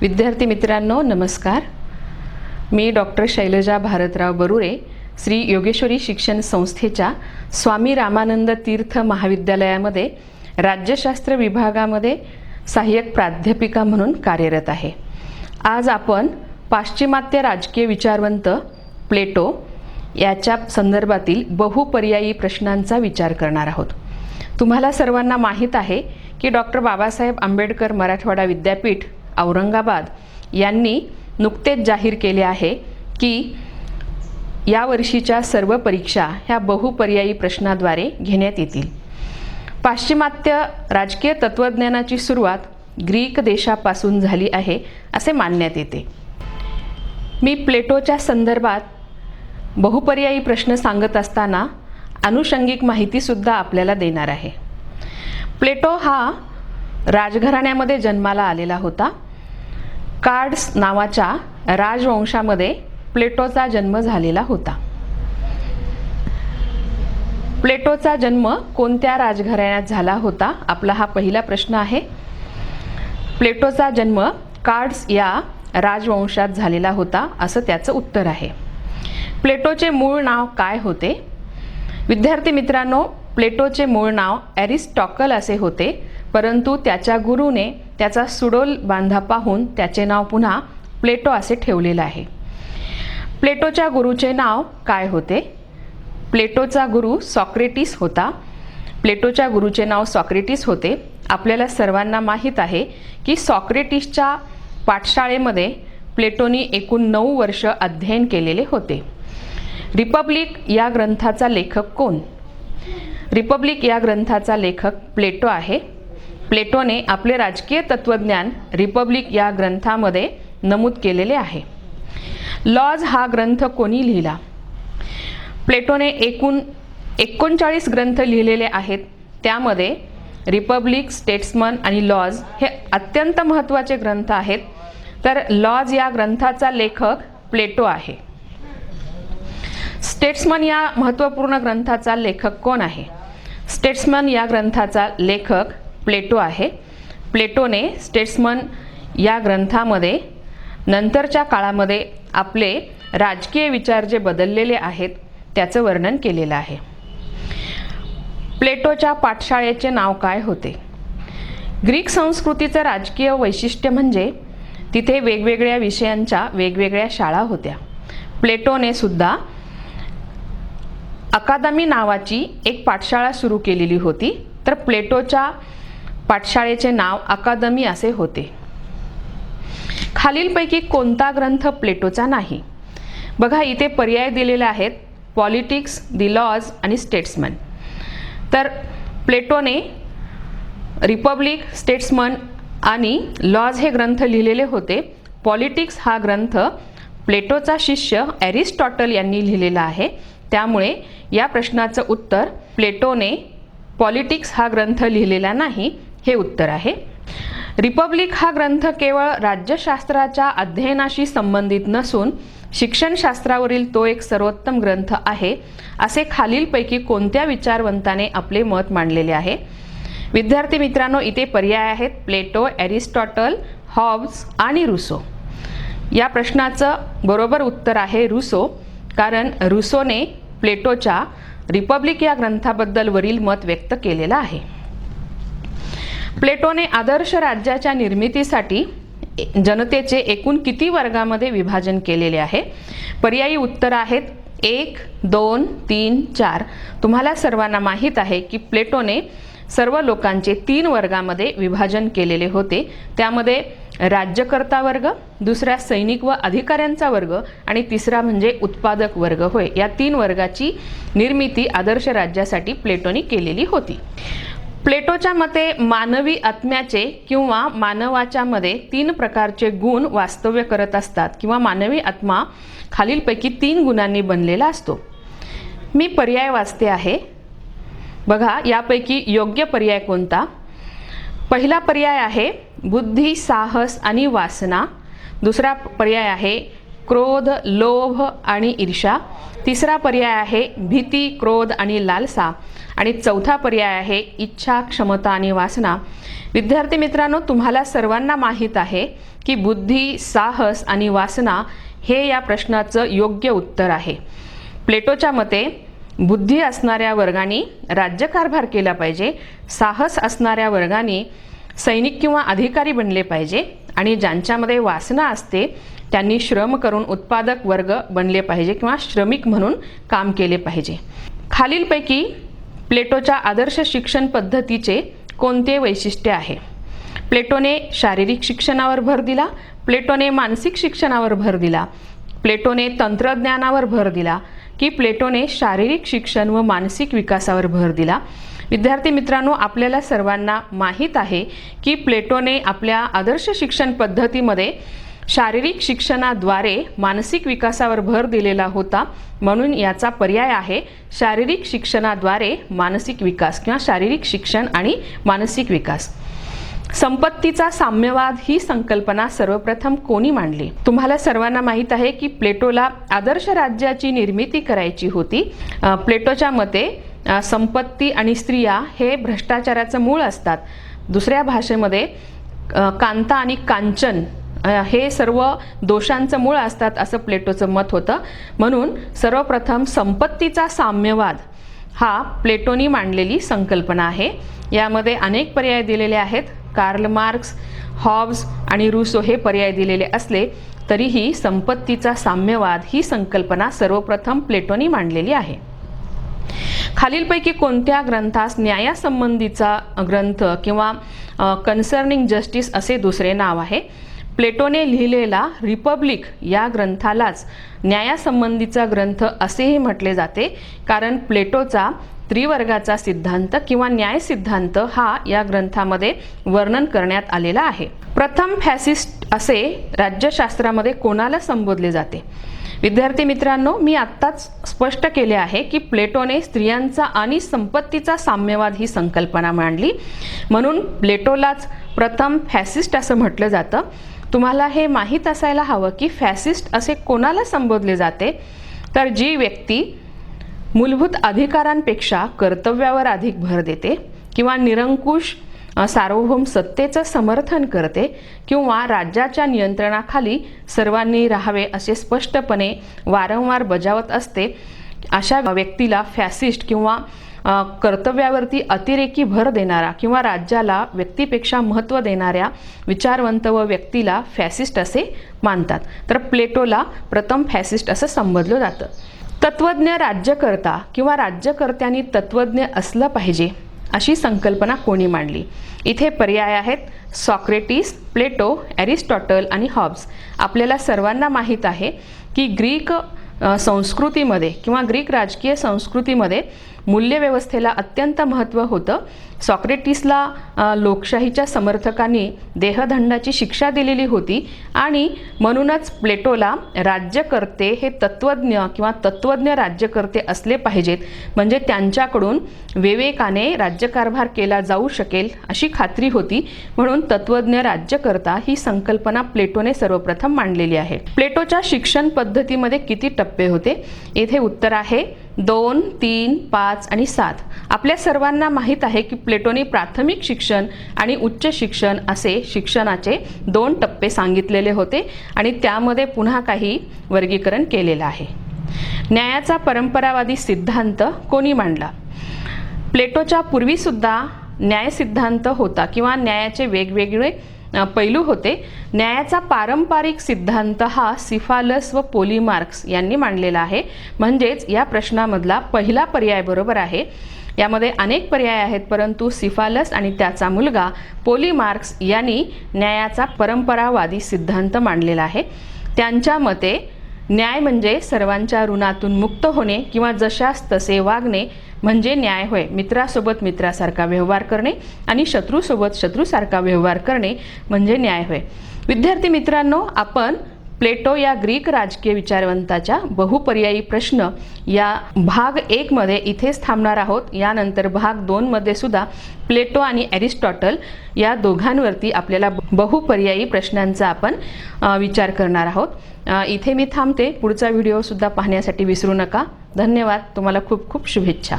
विद्यार्थी मित्रांनो नमस्कार. मी डॉक्टर शैलजा भारतराव बरुरे, श्री योगेश्वरी शिक्षण संस्थेच्या स्वामी रामानंद तीर्थ महाविद्यालयामध्ये राज्यशास्त्र विभागामध्ये सहाय्यक प्राध्यापिका म्हणून कार्यरत आहे. आज आपण पाश्चिमात्य राजकीय विचारवंत प्लेटो याच्या संदर्भातील बहुपर्यायी प्रश्नांचा विचार करणार आहोत. तुम्हाला सर्वांना माहीत आहे की डॉक्टर बाबासाहेब आंबेडकर मराठवाडा विद्यापीठ औरंगाबाद यांनी नुकतेच जाहीर केले आहे की या वर्षीच्या सर्व परीक्षा ह्या बहुपर्यायी प्रश्नाद्वारे घेण्यात येतील. पाश्चिमात्य राजकीय तत्त्वज्ञानाची सुरुवात ग्रीक देशापासून झाली आहे असे मानण्यात येते. मी प्लेटोच्या संदर्भात बहुपर्यायी प्रश्न सांगत असताना अनुषंगिक माहितीसुद्धा आपल्याला देणार आहे. प्लेटो हा राजघराण्यामध्ये जन्माला आलेला होता. कार्ड्स नावाच्या राजवंशामध्ये प्लेटोचा जन्म झालेला होता. प्लेटोचा जन्म कोणत्या राजघराण्यात झाला होता आपला हा पहिला प्रश्न आहे. प्लेटोचा जन्म कार्ड्स या राजवंशात झालेला होता असं त्याचं उत्तर आहे. प्लेटोचे मूळ नाव काय होते? विद्यार्थी मित्रांनो, प्लेटोचे मूळ नाव एरिस्टॉटल असे होते, परंतु त्याच्या गुरुने त्याचा सुडोल बांधा पाहून त्याचे नाव पुन्हा प्लेटो असे ठेवलेले आहे. प्लेटोच्या गुरुचे नाव काय होते? प्लेटोचा गुरु सॉक्रेटिस होता. प्लेटोच्या गुरुचे नाव सॉक्रेटिस होते. आपल्याला सर्वांना माहीत आहे की सॉक्रेटिसच्या पाठशाळेमध्ये प्लेटोनी एकूण 9 वर्ष अध्ययन केलेले होते. रिपब्लिक या ग्रंथाचा लेखक कोण? रिपब्लिक या ग्रंथाचा लेखक प्लेटो आहे. प्लेटोने आपले राजकीय तत्त्वज्ञान रिपब्लिक या ग्रंथामध्ये नमूद केलेले आहे. लॉज हा ग्रंथ कोणी लिहिला? प्लेटोने एकूण 39 ग्रंथ लिहिलेले आहेत. त्यामध्ये रिपब्लिक, स्टेट्समन आणि लॉज हे अत्यंत महत्त्वाचे ग्रंथ आहेत. तर लॉज या ग्रंथाचा लेखक प्लेटो आहे. स्टेट्समन या महत्त्वपूर्ण ग्रंथाचा लेखक कोण आहे? स्टेट्समन या ग्रंथाचा लेखक प्लेटो आहे. प्लेटोने स्टेट्समन या ग्रंथामध्ये नंतरच्या काळामध्ये आपले राजकीय विचार जे बदललेले आहेत त्याचं वर्णन केलेलं आहे. प्लेटोच्या पाठशाळेचे नाव काय होते? ग्रीक संस्कृतीचं राजकीय वैशिष्ट्य म्हणजे तिथे वेगवेगळ्या विषयांच्या वेगवेगळ्या शाळा होत्या. प्लेटोने सुद्धा अकादमी नावाची एक पाठशाळा सुरू केलेली होती. तर प्लेटोच्या पाठशाळेचे नाव अकादमी असे होते. खालीलपैकी कोणता ग्रंथ प्लेटोचा नाही? बघा, इथे पर्याय दिलेले आहेत: पॉलिटिक्स, द लॉज आणि स्टेट्समन. तर प्लेटोने रिपब्लिक, स्टेट्समन आणि लॉज हे ग्रंथ लिहिलेले होते. पॉलिटिक्स हा ग्रंथ प्लेटोचा शिष्य एरिस्टॉटल यांनी लिहिलेला आहे. त्यामुळे या प्रश्नाचं उत्तर प्लेटोने पॉलिटिक्स हा ग्रंथ लिहिलेला नाही हे उत्तर आहे. रिपब्लिक हा ग्रंथ केवळ राज्यशास्त्राच्या अध्ययनाशी संबंधित नसून शिक्षणशास्त्रावरील तो एक सर्वोत्तम ग्रंथ आहे असे खालीलपैकी कोणत्या विचारवंताने आपले मत मांडलेले आहे? विद्यार्थी मित्रांनो, इथे पर्याय आहेत: प्लेटो, एरिस्टॉटल, हॉब्स आणि रुसो. या प्रश्नाचं बरोबर उत्तर आहे रुसो, कारण रुसोने प्लेटोच्या रिपब्लिक या ग्रंथाबद्दल वरील मत व्यक्त केलेलं आहे. प्लेटोने आदर्श राज्याच्या निर्मितीसाठी जनतेचे एकूण किती वर्गामध्ये विभाजन केलेले आहे? पर्यायी उत्तर आहेत 1, 2, 3, 4. तुम्हाला सर्वांना माहीत आहे की प्लेटोने सर्व लोकांचे 3 वर्गामध्ये विभाजन केलेले होते. त्यामध्ये राज्यकर्ता वर्ग, दुसरा सैनिक व अधिकाऱ्यांचा वर्ग आणि तिसरा म्हणजे उत्पादक वर्ग होय. या 3 वर्गाची निर्मिती आदर्श राज्यासाठी प्लेटोने केलेली होती. प्लेटोच्या मते मानवी आत्म्याचे किंवा मानवाच्या मध्ये 3 प्रकारचे गुण वास्तव्य करत असतात किंवा मानवी आत्मा खालीलपैकी 3 गुणांनी बनलेला असतो. मी पर्याय वाचते आहे. बघा, यापैकी योग्य पर्याय कोणता? पहिला पर्याय आहे बुद्धी, साहस आणि वासना. दुसरा पर्याय आहे क्रोध, लोभ आणि ईर्ष्या. तिसरा पर्याय आहे भीती, क्रोध आणि लालसा. आणि चौथा पर्याय आहे इच्छा, क्षमता आणि वासना. विद्यार्थी मित्रांनो, तुम्हाला सर्वांना माहीत आहे की बुद्धी, साहस आणि वासना हे या प्रश्नाचं योग्य उत्तर आहे. प्लेटोच्या मते बुद्धी असणाऱ्या वर्गाने राज्यकारभार केला पाहिजे, साहस असणाऱ्या वर्गाने सैनिक किंवा अधिकारी बनले पाहिजे आणि ज्यांच्यामध्ये वासना असते त्यांनी श्रम करून उत्पादक वर्ग बनले पाहिजे किंवा श्रमिक म्हणून काम केले पाहिजे. खालीलपैकी प्लेटोच्या आदर्श शिक्षण पद्धतीचे कोणते वैशिष्ट्य आहे? प्लेटोने शारीरिक शिक्षणावर भर दिला, प्लेटोने मानसिक शिक्षणावर भर दिला, प्लेटोने तंत्रज्ञानावर भर दिला की प्लेटोने शारीरिक शिक्षण व मानसिक विकासावर भर दिला? विद्यार्थी मित्रांनो, आपल्याला सर्वांना माहीत आहे की प्लेटोने आपल्या आदर्श शिक्षण पद्धतीमध्ये शारीरिक शिक्षणाद्वारे मानसिक विकासावर भर दिलेला होता. म्हणून याचा पर्याय आहे शारीरिक शिक्षणाद्वारे मानसिक विकास किंवा शारीरिक शिक्षण आणि मानसिक विकास. संपत्तीचा साम्यवाद ही संकल्पना सर्वप्रथम कोणी मांडली? तुम्हाला सर्वांना माहीत आहे की प्लेटोला आदर्श राज्याची निर्मिती करायची होती. प्लेटोच्या मते संपत्ती आणि स्त्रिया हे भ्रष्टाचाराचं मूळ असतात. दुसऱ्या भाषेमध्ये कांता आणि कांचन हे सर्व दोषांचं मूळ असतात असं प्लेटोचं मत होतं. म्हणून सर्वप्रथम संपत्तीचा साम्यवाद हा प्लेटोनी मांडलेली संकल्पना आहे. यामध्ये अनेक पर्याय दिलेले आहेत. कार्ल मार्क्स, हॉब्स आणि रूसो हे पर्याय दिलेले असले तरीही संपत्तीचा साम्यवाद ही संकल्पना सर्वप्रथम प्लेटोनी मांडलेली आहे. खालीलपैकी कोणत्या ग्रंथास न्यायासंबंधीचा ग्रंथ किंवा कन्सर्निंग जस्टिस असे दुसरे नाव आहे? प्लेटोने लिहिलेला रिपब्लिक या ग्रंथालाच न्यायासंबंधीचा ग्रंथ असेही म्हटले जाते, कारण प्लेटोचा त्रिवर्गाचा सिद्धांत किंवा न्याय सिद्धांत हा या ग्रंथामध्ये वर्णन करण्यात आलेला आहे. प्रथम फॅसिस्ट असे राज्यशास्त्रामध्ये कोणाला संबोधले जाते? विद्यार्थी मित्रांनो, मी आत्ताच स्पष्ट केले आहे की प्लेटोने स्त्रियांचा आणि संपत्तीचा साम्यवाद ही संकल्पना मांडली, म्हणून प्लेटोलाच प्रथम फॅसिस्ट असं म्हटलं जातं. तुम्हाला हे माहीत असायला हवं की फॅसिस्ट असे कोणाला संबोधले जाते? तर जी व्यक्ती मूलभूत अधिकारांपेक्षा कर्तव्यावर अधिक भर देते किंवा निरंकुश सार्वभौम सत्तेचं समर्थन करते किंवा राज्याच्या नियंत्रणाखाली सर्वांनी राहावे असे स्पष्टपणे वारंवार बजावत असते, अशा व्यक्तीला फॅसिस्ट किंवा कर्तव्यावरती अतिरेकी भर देणारा किंवा राज्याला व्यक्तीपेक्षा महत्त्व देणाऱ्या विचारवंत व व्यक्तीला फॅसिस्ट असे मानतात. तर प्लेटोला प्रथम फॅसिस्ट असं संबोधलं जातं. तत्वज्ञ राज्यकर्ता किंवा राज्यकर्त्यांनी तत्वज्ञ असलं पाहिजे अशी संकल्पना कोणी मांडली? इथे पर्याय आहेत सॉक्रेटिस, प्लेटो, ॲरिस्टॉटल आणि हॉब्स. आपल्याला सर्वांना माहीत आहे की ग्रीक संस्कृतीमध्ये किंवा ग्रीक राजकीय संस्कृतीमध्ये मूल्यव्यवस्थेला अत्यंत महत्त्व होतं. सॉक्रेटिसला लोकशाहीच्या समर्थकांनी देहदंडाची शिक्षा दिलेली होती आणि म्हणूनच प्लेटोला राज्यकर्ते हे तत्वज्ञ किंवा तत्वज्ञ राज्यकर्ते असले पाहिजेत, म्हणजे त्यांच्याकडून विवेकाने राज्यकारभार केला जाऊ शकेल अशी खात्री होती. म्हणून तत्वज्ञ राज्यकर्ता ही संकल्पना प्लेटोने सर्वप्रथम मांडलेली आहे. प्लेटोच्या शिक्षण पद्धतीमध्ये किती टप्पे होते? इथे उत्तर आहे 2, 3, 5 आणि 7. आपल्या सर्वांना माहीत आहे की प्लेटोने प्राथमिक शिक्षण आणि उच्च शिक्षण असे शिक्षणाचे 2 टप्पे सांगितलेले होते आणि त्यामध्ये पुन्हा काही वर्गीकरण केलेलं आहे. न्यायाचा परंपरावादी सिद्धांत कोणी मांडला? प्लेटोच्या पूर्वीसुद्धा न्याय सिद्धांत होता किंवा न्यायाचे वेगवेगळे पैलू होते. न्यायाचा पारंपरिक सिद्धांत हा सिफालस व पोलीमार्क्स यांनी मांडलेला आहे. म्हणजेच या प्रश्नामधला पहिला पर्याय बरोबर आहे. यामध्ये अनेक पर्याय आहेत, परंतु सिफालस आणि त्याचा मुलगा पोलीमार्क्स यांनी न्यायाचा परंपरावादी सिद्धांत मांडलेला आहे. त्यांच्या मते न्याय म्हणजे सर्वांच्या ऋणातून मुक्त होणे किंवा जशास तसे वागणे म्हणजे न्याय होय. मित्रासोबत मित्रासारखा व्यवहार करणे आणि शत्रूसोबत शत्रूसारखा व्यवहार करणे म्हणजे न्याय होय. विद्यार्थी मित्रांनो, आपण प्लेटो या ग्रीक राजकीय विचारवंताच्या बहुपर्यायी प्रश्न या भाग 1 मध्ये इथेच थांबणार आहोत। यानंतर भाग 2 मध्ये सुद्धा प्लेटो आणि एरिस्टॉटल या दोघांवरती आपल्याला बहुपर्यायी प्रश्नांचा आपण विचार करणार आहोत। इथे मी थांबते। पुढचा व्हिडिओ सुद्धा पाहण्यासाठी विसरू नका। धन्यवाद। तुम्हाला खूप खूप शुभेच्छा।